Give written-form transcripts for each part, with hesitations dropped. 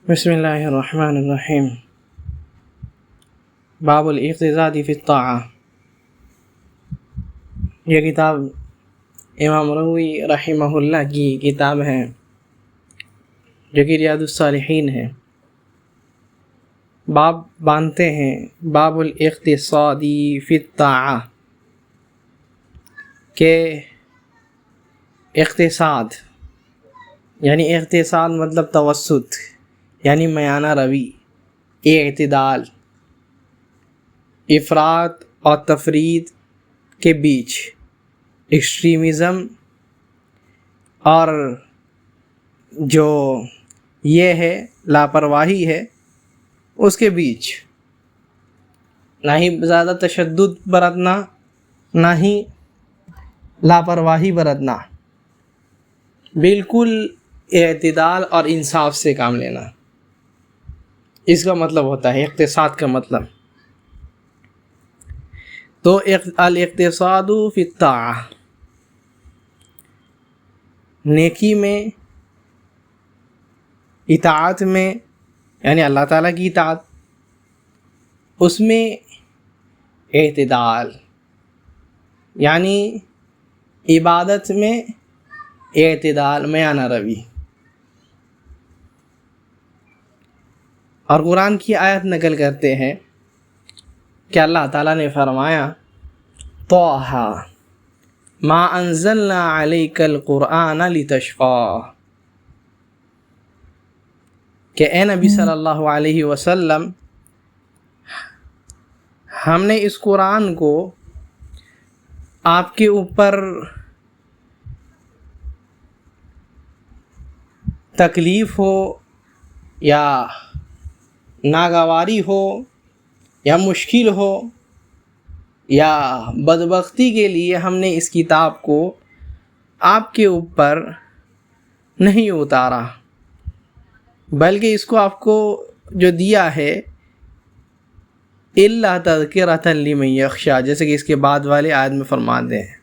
بسم اللہ الرحمن الرحیم۔ باب الاقتصاد فی الطاعہ۔ یہ کتاب امام نووی رحمہ اللہ کی کتاب ہے جو کہ ریاض الصالحین ہے۔ باب باندھتے ہیں باب الاقتصاد فی الطاعہ کہ اقتصاد یعنی اقتصاد مطلب توسط یعنی میانہ روی، اعتدال، افراط اور تفریط کے بیچ، ایکسٹریمزم اور جو یہ ہے لاپرواہی ہے اس کے بیچ، نہ ہی زیادہ تشدد برتنا نہ ہی لاپرواہی برتنا، بالکل اعتدال اور انصاف سے کام لینا، اس کا مطلب ہوتا ہے اقتصاد کا مطلب۔ تو الاقتصاد فی الطاعہ، نیکی میں، اطاعت میں یعنی اللہ تعالیٰ کی اطاعت، اس میں اعتدال یعنی عبادت میں اعتدال، میانہ روی۔ اور قرآن کی آیت نقل کرتے ہیں کہ اللہ تعالیٰ نے فرمایا طٰہٰ ما انزلنا علیک القرآن لتشقیٰ، کہ اے نبی صلی اللہ علیہ وسلم، ہم نے اس قرآن کو آپ کے اوپر تکلیف ہو یا ناگواری ہو یا مشکل ہو یا بدبختی کے لیے ہم نے اس کتاب کو آپ کے اوپر نہیں اتارا، بلکہ اس کو آپ کو جو دیا ہے الا تذکرۃ لمن یخشیٰ، جیسے کہ اس کے بعد والے آیت میں فرماتے ہیں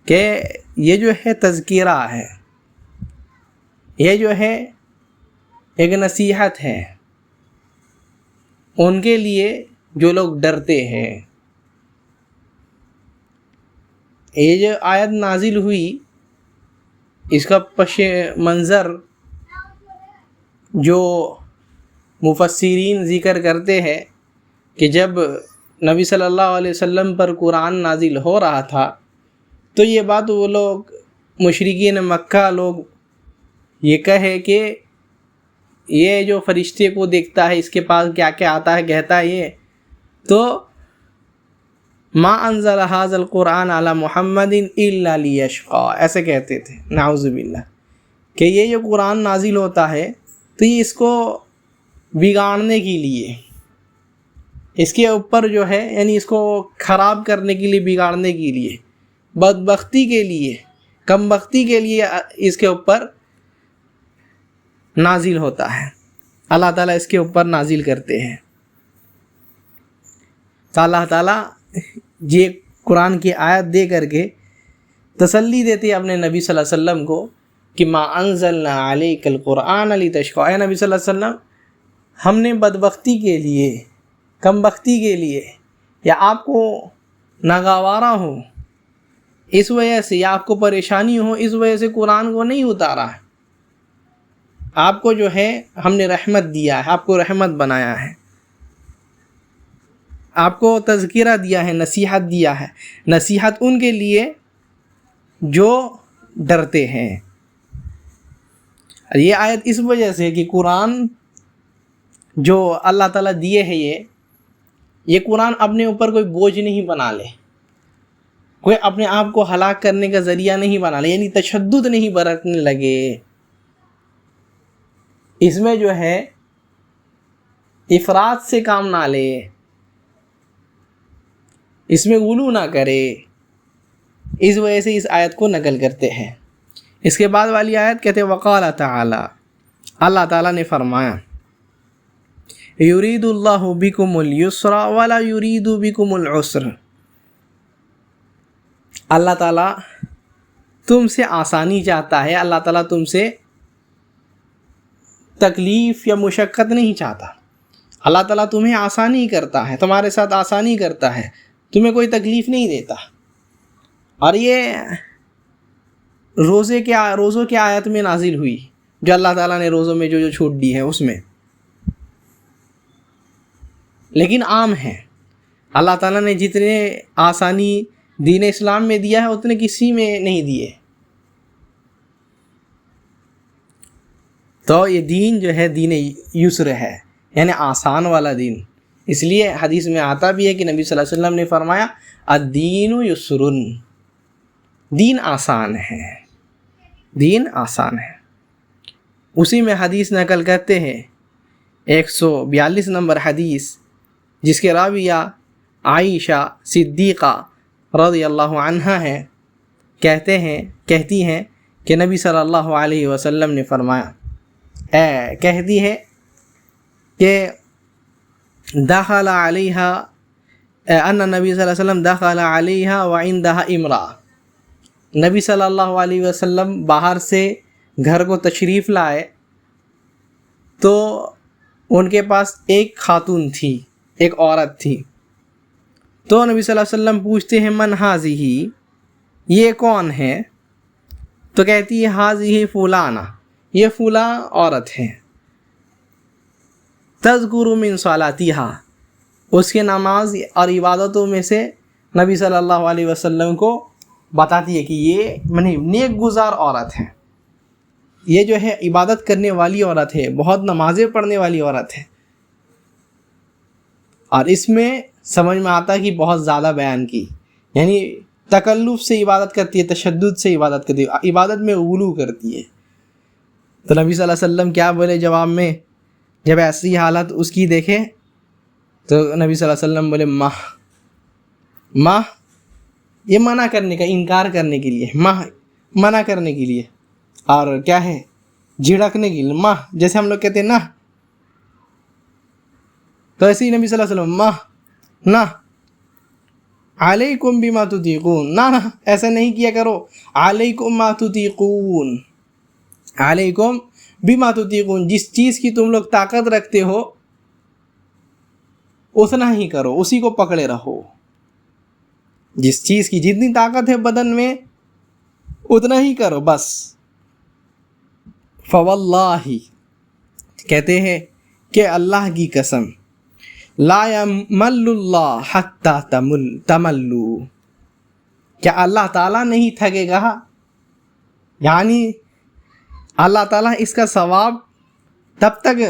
کہ یہ جو ہے تذکرہ ہے، یہ جو ہے ایک نصیحت ہے ان کے لیے جو لوگ ڈرتے ہیں۔ یہ جو آیت نازل ہوئی اس کا پس منظر جو مفسرین ذکر کرتے ہیں کہ جب نبی صلی اللہ علیہ وسلم پر قرآن نازل ہو رہا تھا تو یہ بات وہ لوگ مشرکین مکہ لوگ یہ کہے کہ یہ جو فرشتے کو دیکھتا ہے اس کے پاس کیا کیا آتا ہے کہتا ہے یہ، تو ما انزل ھذا القرآن علی محمد الا لیشقیٰ، ایسے کہتے تھے، نعوذ باللہ، کہ یہ جو قرآن نازل ہوتا ہے تو یہ اس کو بگاڑنے کے لیے، اس کے اوپر جو ہے یعنی اس کو خراب کرنے کے لیے، بگاڑنے کے لیے، بدبختی کے لیے، کم بختی کے لیے اس کے اوپر نازل ہوتا ہے، اللہ تعالیٰ اس کے اوپر نازل کرتے ہیں۔ تو اللہ تعالیٰ یہ قرآن کی آیت دے کر کے تسلی دیتے ہیں اپنے نبی صلی اللہ علیہ وسلم کو کہ ما انزلنا علیک القرآن لتشقیٰ، اے نبی صلی اللہ علیہ وسلم، ہم نے بدبختی کے لیے، کم بختی کے لیے، یا آپ کو ناگوارا ہو اس وجہ سے، یا آپ کو پریشانی ہو اس وجہ سے قرآن کو نہیں اتارا ہے، آپ کو جو ہے ہم نے رحمت دیا ہے، آپ کو رحمت بنایا ہے، آپ کو تذکرہ دیا ہے، نصیحت دیا ہے، نصیحت ان کے لیے جو ڈرتے ہیں۔ یہ آیت اس وجہ سے کہ قرآن جو اللہ تعالیٰ دیے ہے، یہ قرآن اپنے اوپر کوئی بوجھ نہیں بنا لے، کوئی اپنے آپ کو ہلاک کرنے کا ذریعہ نہیں بنا لے، یعنی تشدد نہیں برتنے لگے، اس میں جو ہے افراط سے کام نہ لے، اس میں غلو نہ کرے، اس وجہ سے اس آیت کو نقل کرتے ہیں۔ اس کے بعد والی آیت کہتے ہیں وقال تعالی، اللہ تعالیٰ نے فرمایا یرید اللہ بکم الیسر ولا یرید بکم العسر، اللہ تعالیٰ تم سے آسانی چاہتا ہے، اللہ تعالیٰ تم سے تکلیف یا مشقت نہیں چاہتا. اللہ تعالیٰ تمہیں آسانی کرتا ہے، تمہارے ساتھ آسانی کرتا ہے، تمہیں کوئی تکلیف نہیں دیتا. اور یہ روزوں کے آیت میں نازل ہوئی، جو اللہ تعالیٰ نے روزوں میں جو چھوٹ دی ہے اس میں. لیکن عام ہے، اللہ تعالیٰ نے جتنے آسانی دین اسلام میں دیا ہے اتنے کسی میں نہیں دیے. تو یہ دین جو ہے دین یسر ہے، یعنی آسان والا دین. اس لیے حدیث میں آتا بھی ہے کہ نبی صلی اللہ علیہ وسلم نے فرمایا الدین یسرن، دین آسان ہے، دین آسان ہے. اسی میں حدیث نقل کرتے ہیں 142 نمبر حدیث، جس کے راویہ عائشہ صدیقہ رضی اللہ عنہا ہے، کہتی ہیں کہ نبی صلی اللہ علیہ وسلم نے فرمایا، کہتی ہے کہ دخل علیہا ان نبی صلی اللہ علیہ وسلم دخل علیہا وعندها امرأہ، نبی صلی اللہ علیہ وسلم باہر سے گھر کو تشریف لائے تو ان کے پاس ایک خاتون تھی، ایک عورت تھی. تو نبی صلی اللہ علیہ وسلم پوچھتے ہیں من ہذہ، یہ کون ہے؟ تو کہتی ہے ہذہ فلانہ، یہ فلاں عورت ہے. تذکر من صلاتہا، اس کے نماز اور عبادتوں میں سے نبی صلی اللہ علیہ وسلم کو بتاتی ہے کہ یہ نیک گزار عورت ہے، یہ جو ہے عبادت کرنے والی عورت ہے، بہت نمازیں پڑھنے والی عورت ہے. اور اس میں سمجھ میں آتا ہے کہ بہت زیادہ بیان کی، یعنی تکلف سے عبادت کرتی ہے، تشدد سے عبادت کرتی ہے، عبادت میں غلو کرتی ہے. تو نبی صلی اللہ علیہ وسلم کیا بولے جواب میں؟ جب ایسی حالت اس کی دیکھے تو نبی صلی اللہ علیہ وسلم بولے ماہ، یہ منع کرنے کا، انکار کرنے کے لیے، منع کرنے کے لیے، اور کیا ہے جھڑکنے کے لیے، جیسے ہم لوگ کہتے ہیں نا، تو ایسے ہی نبی صلی اللہ علیہ وسلم نہ علیکم بما تطیقون، نہ ایسا نہیں کیا کرو، علیکم ما تطیقون، علیکم بما تطیقون، جس چیز کی تم لوگ طاقت رکھتے ہو اتنا ہی کرو، اسی کو پکڑے رہو. جس چیز کی جتنی طاقت ہے بدن میں اتنا ہی کرو بس. فواللہ، کہتے ہیں کہ اللہ کی قسم، لا یمل اللہ حتی تملو، کیا اللہ تعالیٰ نہیں تھکے گا؟ یعنی اللہ تعالیٰ اس کا ثواب تب تک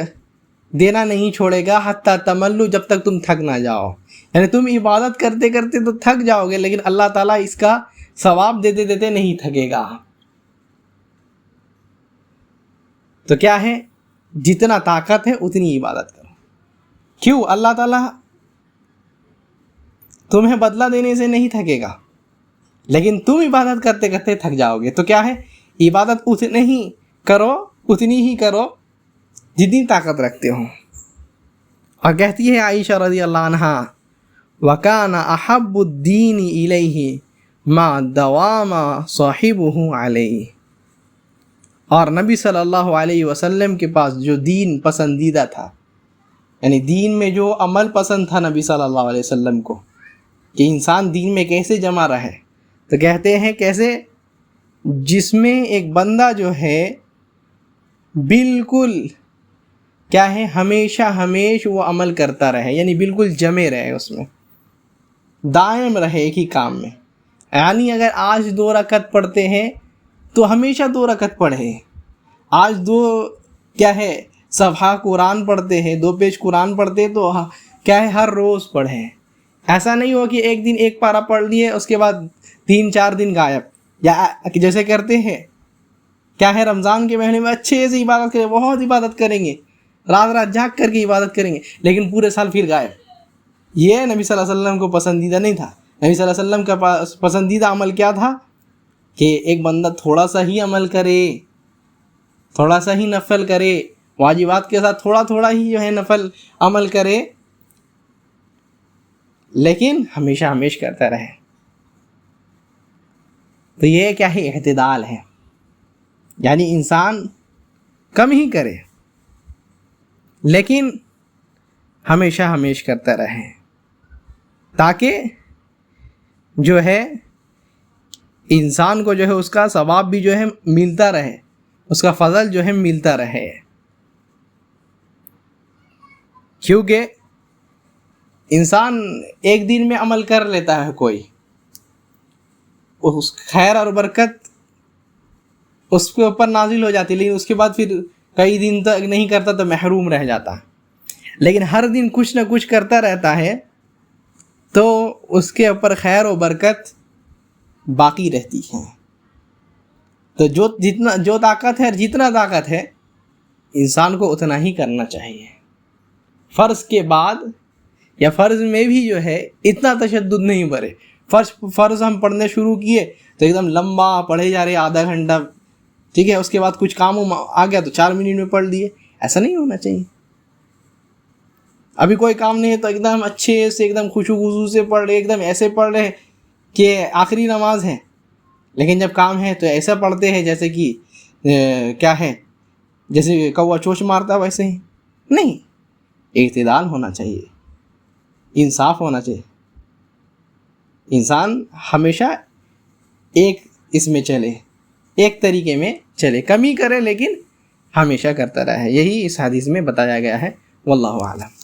دینا نہیں چھوڑے گا حتی تملو، جب تک تم تھک نہ جاؤ. یعنی تم عبادت کرتے کرتے تو تھک جاؤ گے، لیکن اللہ تعالیٰ اس کا ثواب دیتے دیتے نہیں تھکے گا. تو کیا ہے، جتنا طاقت ہے اتنی عبادت کرو. کیوں؟ اللہ تعالیٰ تمہیں بدلہ دینے سے نہیں تھکے گا، لیکن تم عبادت کرتے کرتے تھک جاؤ گے. تو کیا ہے، عبادت اتنی ہی کرو جتنی طاقت رکھتے ہو. اور کہتی ہے عائشہ رضی اللہ عنہا، وَكَانَ أَحَبُّ الدِّينِ إِلَيْهِ مَا دَوَامَ صَاحِبُهُ عَلَيْهِ، اور نبی صلی اللہ علیہ وسلم کے پاس جو دین پسندیدہ تھا، یعنی دین میں جو عمل پسند تھا نبی صلی اللہ علیہ وسلم کو، کہ انسان دین میں کیسے جمع رہے، تو کہتے ہیں کیسے، جس میں ایک بندہ جو ہے بالکل کیا ہے، ہمیشہ وہ عمل کرتا رہے، یعنی بالکل جمے رہے، اس میں دائم رہے ایک ہی کام میں. یعنی اگر آج 2 رکعت پڑھتے ہیں تو ہمیشہ 2 رکعت پڑھے. آج 2 کیا ہے صفحہ قرآن پڑھتے ہیں، 2 پیج قرآن پڑھتے تو کیا ہے ہر روز پڑھیں. ایسا نہیں ہو کہ ایک دن ایک پارہ پڑھ لیے اس کے بعد 3-4 دن غائب، یا جیسے کرتے ہیں کیا ہے رمضان کے مہینے میں اچھے سے عبادت کریں، بہت عبادت کریں گے، رات جاگ کر کے عبادت کریں گے، لیکن پورے سال پھر غائب. یہ نبی صلی اللہ علیہ وسلم کو پسندیدہ نہیں تھا. نبی صلی اللہ علیہ وسلم کا پسندیدہ عمل کیا تھا کہ ایک بندہ تھوڑا سا ہی عمل کرے، تھوڑا سا ہی نفل کرے، واجبات کے ساتھ تھوڑا ہی جو ہے نفل عمل کرے، لیکن ہمیشہ کرتا رہے. تو یہ کیا ہے، اعتدال ہے، یعنی انسان کم ہی کرے لیکن ہمیشہ ہمیش کرتا رہیں تاکہ جو ہے انسان کو جو ہے اس کا ثواب بھی جو ہے ملتا رہے، اس کا فضل جو ہے ملتا رہے. کیونکہ انسان ایک دن میں عمل کر لیتا ہے، کوئی اس خیر اور برکت اس کے اوپر نازل ہو جاتی، لیکن اس کے بعد پھر کئی دن تک نہیں کرتا تو محروم رہ جاتا. لیکن ہر دن کچھ نہ کچھ کرتا رہتا ہے تو اس کے اوپر خیر و برکت باقی رہتی ہے. تو جو طاقت ہے، جتنا طاقت ہے انسان کو اتنا ہی کرنا چاہیے. فرض کے بعد یا فرض میں بھی جو ہے اتنا تشدد نہیں برے. فرض ہم پڑھنے شروع کیے تو ایک دم لمبا پڑھے جا رہے، آدھا گھنٹہ، ٹھیک ہے، اس کے بعد کچھ کام آ گیا تو 4 منٹ میں پڑھ لیے. ایسا نہیں ہونا چاہیے. ابھی کوئی کام نہیں ہے تو ایک دم اچھے سے ایک دم خوشو خضو سے پڑھ رہے، ایک دم ایسے پڑھ رہے کہ آخری نماز ہے. لیکن جب کام ہے تو ایسا پڑھتے ہیں جیسے کہ کیا ہے، جیسے کوا چوچ مارتا ویسے ہی نہیں. اعتدال ہونا چاہیے، انصاف ہونا چاہیے. انسان ہمیشہ ایک اس میں چلے، ایک طریقے میں چلے، کمی کرے لیکن ہمیشہ کرتا رہے. یہی اس حدیث میں بتایا گیا ہے. واللہ اعلم.